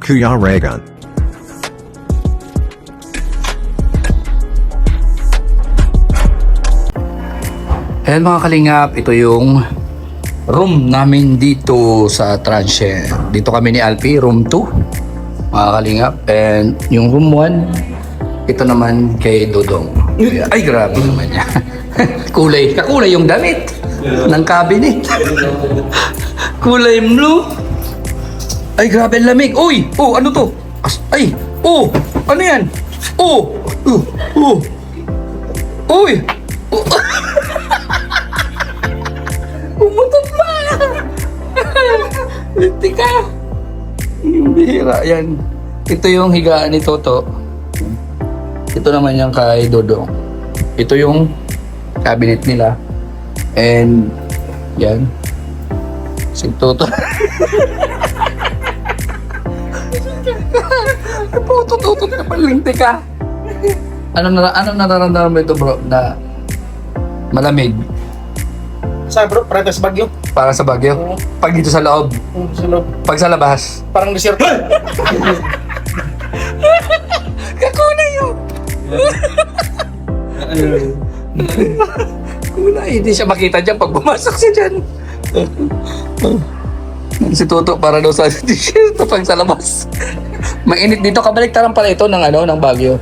Kuya Regan. Ayan mga kalingap, ito yung room namin dito sa Transient. Dito kami ni Alpi, room 2 mga kalingap. And yung room 1, ito naman kay Dodong. Ay grabe naman niya. Kakulay yung damit ng cabinet. Kulay blue. Ay grabe ang lamig. Uy, oh ano to? Ay, oh, ano yan? Oh, uy, oh. Umutot pa! Linti ka! Yung bihira yan. Ito yung higaan ni Toto. Ito naman yung kay Dodong. Ito yung cabinet nila. And yan. Si Toto. Putot-utot ka pa, linti ka. Ano nararamdaman mo ito bro? Na malamig? Sa bro, para sa Bagyo. Para sa Baguio? Oo. Pag dito sa loob? Sa loob. Pag sa labas? Parang desierto. Kakulay yun! Kulay, hindi siya makita dyan pag bumasok siya dyan. Si Toto para daw sa t-shirt pag sa labas. Mainit dito, kabaliktaran pala ito ng Baguio.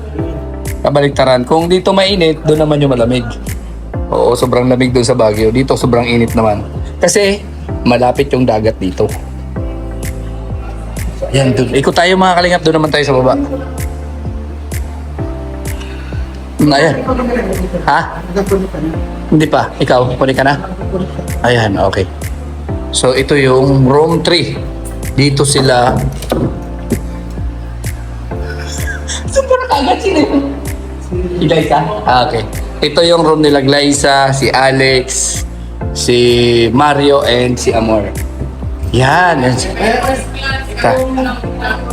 Kabaliktaran. Kung dito mainit, doon naman yung malamig. Oo, sobrang lamig doon sa Baguio. Dito sobrang init naman. Kasi malapit yung dagat dito. Yan doon. Ikot tayo mga kalingap, doon naman tayo sa baba. Ayan. Ha? Hindi pa. Ikaw, kunin ka na? Ayan, okay. So ito yung room 3. Dito sila. Sobrang agad sila. Glyza? Okay. Ito yung room nila Glyza, si Alex, si Mario, and si Amor. Yan. First class, ikaw ng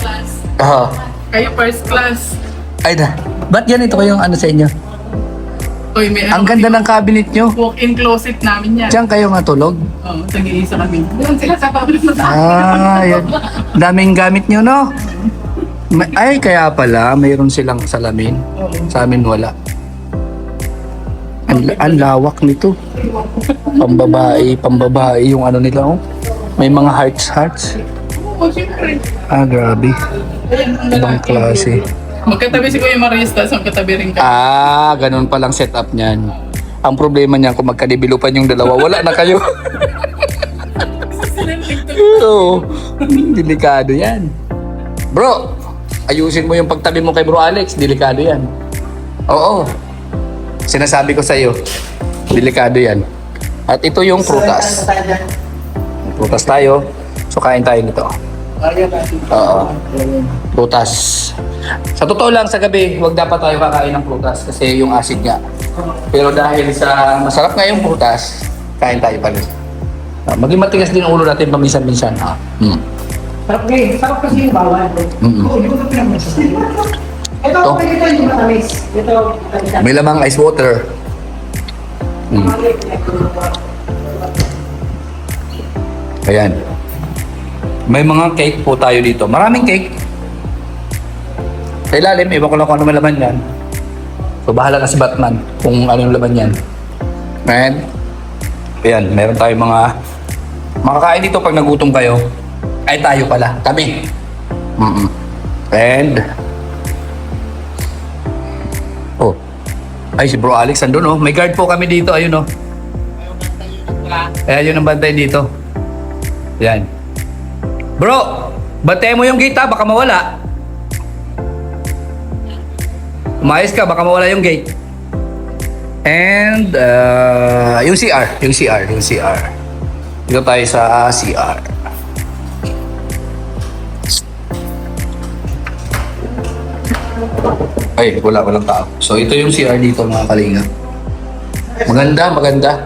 class. Oh. Kayo first class. Ay na. Ba't ganito kayong ano sa inyo? Uy, may Ang ganda ng cabinet nyo. walk-in closet namin yan. Diyan kayo matulog? Oo, tag-iisa kami. Doon sila sa public na Yan. Daming gamit nyo, no? Ay, kaya pala, mayroon silang salamin. Sa amin wala. Ang lawak nito. Pambabae yung ano nila, oh. May mga hearts. Oo, syempre. Ah, grabe. Ayan, ang Ibang lalaki. klase. Magkatabi si Kuya Marista, so magkatabi rin ka. Ah, ganun palang setup niyan. Ang problema niyan, kung magkadibilupan yung dalawa, wala na kayo. Oo, delikado yan. Bro, ayusin mo yung pagtabi mo kay Bro Alex, delikado yan. Oo, sinasabi ko sa'yo, delikado yan. At ito yung prutas. Prutas tayo, so kain tayo nito. Oo, prutas. Sa totoo lang, sa gabi, huwag dapat tayo kakain ng prutas kasi yung acid nga. Pero dahil sa masarap nga yung prutas, kain tayo pa rin. Maging matigas din ang ulo natin paminsan-minsan. Sarap kasi yung bawal. Hindi ko ito pinamasis. Ito, Ito. pwede ito yung matamis. Ito, May lamang ice water. Ayan. May mga cake po tayo dito. Maraming cake. Sa ilalim, iba ko lang kung ano may laman yan. So, bahala na si Batman kung ano yung laman yan. And, ayan, meron tayong mga makakain dito pag nagutom kayo. Ay, tayo pala. Kami. And, oh, ay, si Bro Alex andun, oh. May guard po kami dito, ayun, oh. Ayan, yun ang bantay dito. Ayan. Bro, bantayan mo yung gate, ha? Baka mawala. Umayos ka, baka mawala yung gate. And, yung CR. Dito tayo sa CR. Ay, walang tao. So, ito yung CR dito, mga kalinga. Maganda.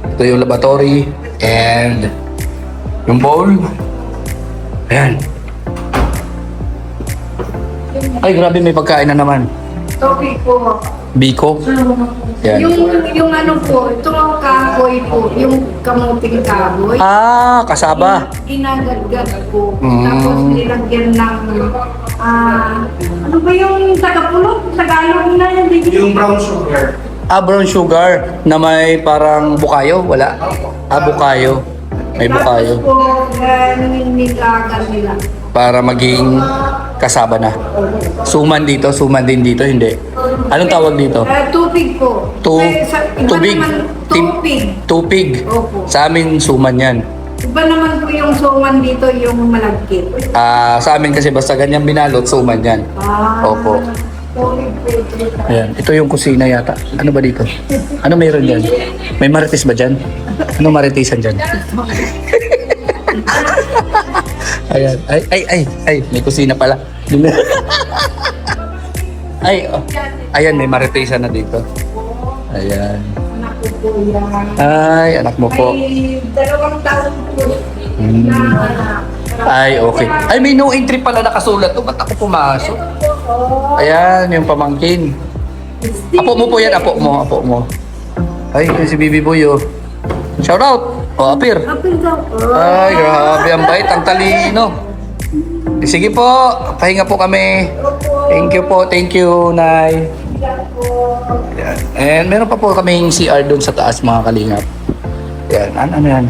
Ito yung lavatory. And, yung bowl. Ayan. Ay, grabe, may pagkain na naman. Topic po. Biko. Yan. Yung ano po, itong kahoy po, yung kamuting kahoy. Kasaba. Ginagadgad po. Mm. Tapos nilagyan ng, ano ba yung tagapulot? Tagalog na yan, di Yung brown sugar. Brown sugar na may parang bukayo. Wala? Bukayo. May bukayo. Tapos po, nilagan nila. Para maging kasaba na. Suman dito, suman din dito, hindi. Anong tawag dito? Tubig po. Iba Tubig. naman, tubig. Tubig. Opo. Sa amin, suman yan. Iba naman po yung suman dito, yung malagkit. Sa amin kasi basta ganyan binalot, suman yan. Opo. Tubig po ito. Ayan. Ito yung kusina yata. Ano ba dito? Ano mayroon dyan? May marites ba dyan? Ano maritisan dyan? Ayan. Ay. May kusina pala. Ayan, may maritisan na dito. Ayan. Anak ko po yan. Ay, anak mo po. Ay, 2 taon po na anak. Ay, okay. Ay, may no entry pala nakasulat. Ba't ako pumasok? Ayan, yung pamangkin. Apo mo po yan, apo mo. Ay, yun si Bibi Boy, oh. Shout out! O, apir. Apil daw po. Ay, grabe, ang bait, ang talino. Sige po, pahinga po kami. Thank you, Nay. Yan. And meron pa po kaming CR doon sa taas, mga kalingap. Yan, ano yan?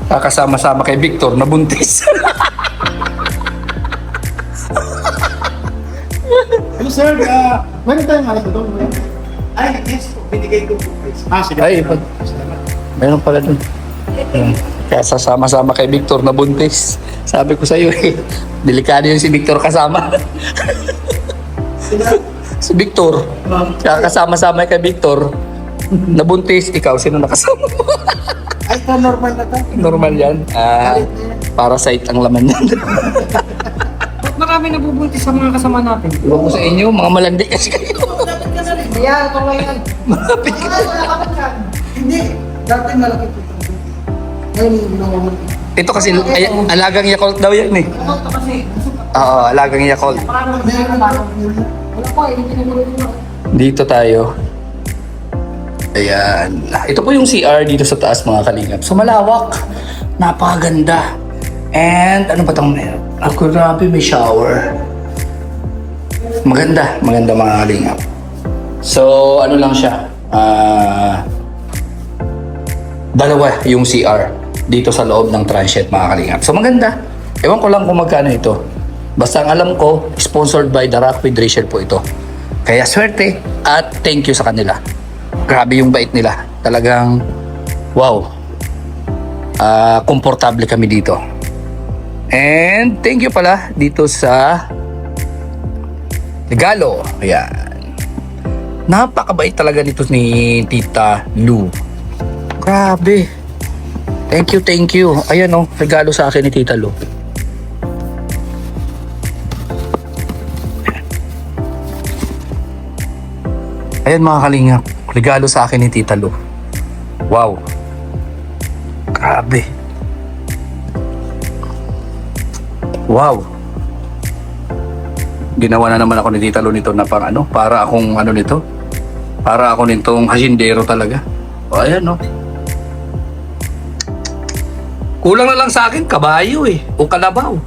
Kasama-sama kay Victor na buntis. Hello sir, meron tayong ano ito? Ay, yes, binigay ko po. Sige. Ay, meron pala doon. Yan. Kaya sasama-sama kay Victor na buntis. Sabi ko sa'yo delikado yung si Victor kasama. Si Victor, kaya kasama-sama kay Victor, nabuntis, ikaw, sino nakasama mo? Ay, ito normal na to. Normal yan. Parasite ang laman yan. Ba't marami nabubuntis sa mga kasama natin? Iwan ko sa inyo, mga malandi kasi kayo. Yan, ito yan. Malapit ka. Hindi, dati malaki ito. Ngayon, normal. Ito kasi, alagang Yakult daw yan eh. Ito kasi, Oo, alagang Yakult. wala pa, hindi na Dito tayo. Ayan. Ito po yung CR dito sa taas, mga kalingap. So malawak. Napakaganda. And ano ba itong meron? Grabe, may shower. Maganda mga kalingap. So ano lang siya. Dalawa yung CR dito sa loob ng transient, mga kalingap. So maganda. Ewan ko lang kung magkano ito. Basta ang alam ko, sponsored by The Rock with Rachel po ito. Kaya swerte at thank you sa kanila. Grabe yung bait nila. Talagang wow. Komportable kami dito. And thank you pala dito sa regalo. Ayan. Napakabait talaga nito ni Tita Lou. Grabe. Thank you. Ayan oh, regalo sa akin ni Tita Lou. Ayan mga kalingap, regalo sa akin ni Tita Lou. Wow. Grabe. Wow. Ginawa na naman ako ni Tita Lou nito na pang ano, para akong ano nito. Para ako nitong hasindero talaga. O ayan no. Kulang na lang sa akin, kabayo o kalabaw.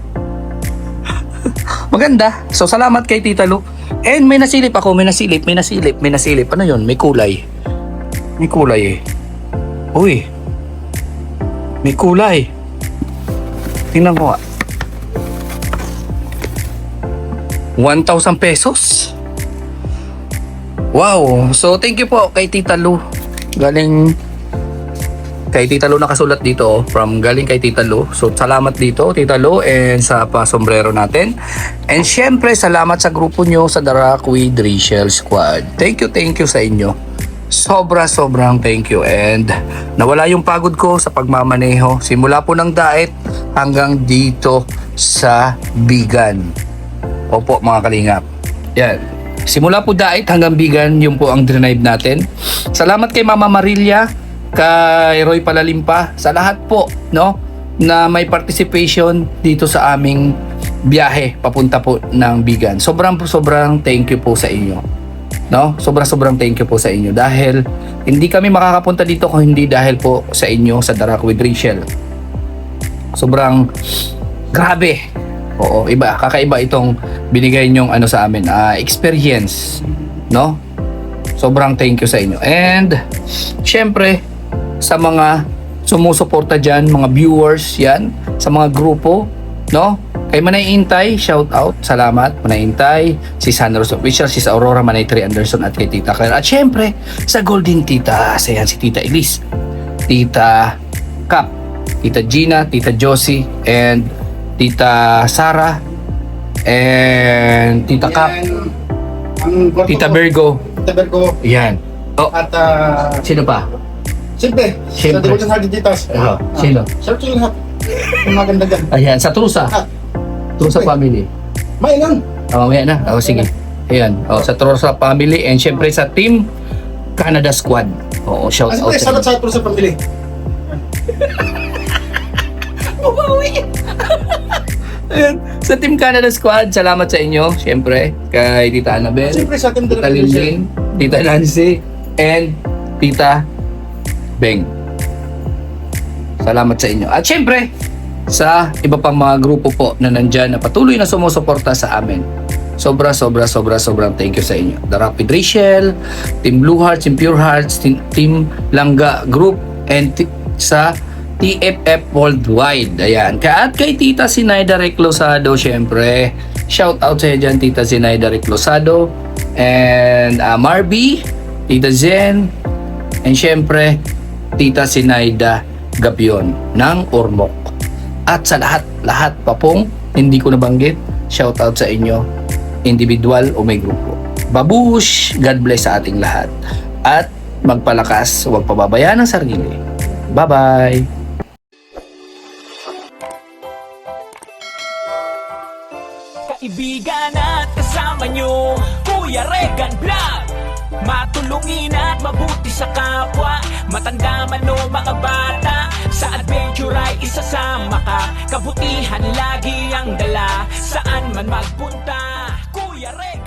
Maganda. So salamat kay Tita Lou. And may nasilip ako, may nasilip. Ano yun? May kulay. Uy. May kulay. Tingnan ko nga. 1,000 pesos. Wow. So thank you po kay Tita Lou. Galing kay Tita Lou nakasulat dito, galing kay Tita Lou. So salamat dito Tita Lou and sa pa-sombrero natin. And syempre salamat sa grupo nyo sa The Rock with Rachel Squad. Thank you sa inyo. Sobrang thank you. And nawala yung pagod ko sa pagmamaneho. Simula po ng Daet hanggang dito sa Bigan. Opo mga kalingap. Yan. Simula po Daet hanggang Bigan, yun po ang drive natin. Salamat kay Mama Marilia, kay Roy Palalimpa, sa lahat po no na may participation dito sa aming biyahe papunta po ng Bigan. Sobrang thank you po sa inyo. No? Sobrang thank you po sa inyo dahil hindi kami makakapunta dito kung hindi dahil po sa inyo sa Darak with Rachel. Sobrang grabe. Oo, iba, kakaiba itong binigay nyong ano sa amin, experience, no? Sobrang thank you sa inyo. And syempre sa mga sumusuporta diyan, mga viewers 'yan, sa mga grupo, no? Kay Manay Intay, shout out, salamat Manay Intay, si Sanros Official, si Aurora Manay 3 Anderson at kay Tita Claire. At syempre sa Golden Tita, ayan si Tita Elise, Tita Cap, Tita Gina, Tita Josie, and Tita Sara, and Tita Cap, Ang kwarto Tita ko, Virgo. Tita Virgo. Yan. Oh, At sino pa? siyempre, Siyempre. sa Devotion Heart Digitas. Sino? Shout to lahat. Yung maganda dyan. Ayan, sa Trusa. Trusa Siyempre. family. May lang. Oh, mamaya na. Oh, sige. Ayan. Oh, sa Trusa family and syempre sa Team Canada Squad. Oo, shout out. Siyempre, salat sa sa pamilya. Ayan. Sa Team Canada Squad, salamat sa inyo. Syempre, kay Tita Annabel, Siyempre, sa ating Tita Darak with Rachel. Lindin, Tita Nancy, and Tita Beng. Salamat sa inyo. At syempre, sa iba pang mga grupo po na nandyan na patuloy na sumusuporta sa amin. Sobrang thank you sa inyo. The Rapid Rachel, Team Blue Hearts, Team Pure Hearts, Team Langga Group, and sa TFF Worldwide. Ayan. At kay Tita Sinaida Reclosado, syempre, shout out sa iyo dyan, Tita Sinaida Reclosado, and Marby, Tita Zen, and syempre, Tita Sinaida Gapion ng Ormoc. At sa lahat pa pong hindi ko nabanggit, shout out sa inyo, individual o may grupo. Babush, God bless sa ating lahat. At magpalakas, huwag pababayaan ang sarili. Bye-bye! Kaibigan at kasama nyo, Kuya Regan Vlog. Matulungin at mabuti sa kapwa, matanda man o mga bata. Sa adventure ay isasama ka, kabutihan lagi ang dala. Saan man magpunta, Kuya Regan.